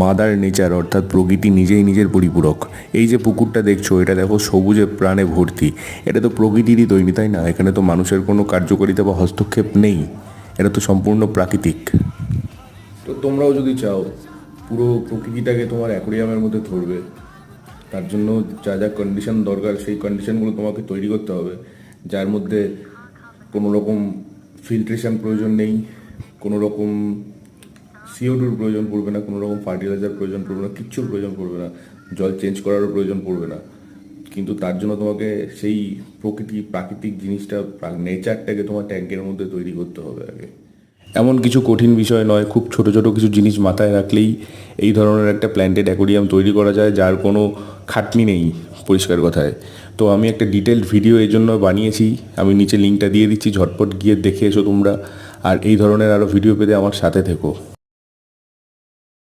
Mother nature অর্থাৎ প্রকৃতি নিজেই নিজের পরিপূরক। এই যে পুকুরটা দেখছো, এটা দেখো সবুজে প্রাণে ভর্তি। এটা তো প্রকৃতিরই তৈরি, তাই না? এখানে তো মানুষের কোনো কার্যকারিতা বা হস্তক্ষেপ নেই, এটা তো সম্পূর্ণ প্রাকৃতিক। তো তোমরাও যদি চাও পুরো প্রকৃতিটাকে তোমার অ্যাকোরিয়ামের মধ্যে ধরবে, তার জন্য যা যা কন্ডিশন দরকার সেই কন্ডিশনগুলো তোমাকে তৈরি করতে হবে, যার মধ্যে কোনো রকম ফিল্ট্রেশন প্রয়োজন নেই, কোনো রকম CO2 প্রয়োজন পড়বে না, কোনো রকম ফার্টিলাইজার প্রয়োজন পড়বে না, কিচ্ছুর প্রয়োজন পড়বে না, জল চেঞ্জ করারও প্রয়োজন পড়বে না। কিন্তু তার জন্য তোমাকে সেই প্রাকৃতিক জিনিসটা, নেচারটাকে তোমার ট্যাঙ্কের মধ্যে তৈরি করতে হবে আগে। এমন কিছু কঠিন বিষয় নয়, খুব ছোট ছোট কিছু জিনিস মাথায় রাখলেই এই ধরনের একটা প্ল্যান্টেড অ্যাকোরিয়াম তৈরি করা যায়, যার কোনো খাটনি নেই পরিষ্কার কথায়। তো আমি একটা ডিটেলড ভিডিও এই জন্য বানিয়েছি, আমি নিচে লিঙ্কটা দিয়ে দিচ্ছি, ঝটপট গিয়ে দেখে এসো তোমরা। আর এই ধরনের আরও ভিডিও পেতে আমার সাথে থেকো।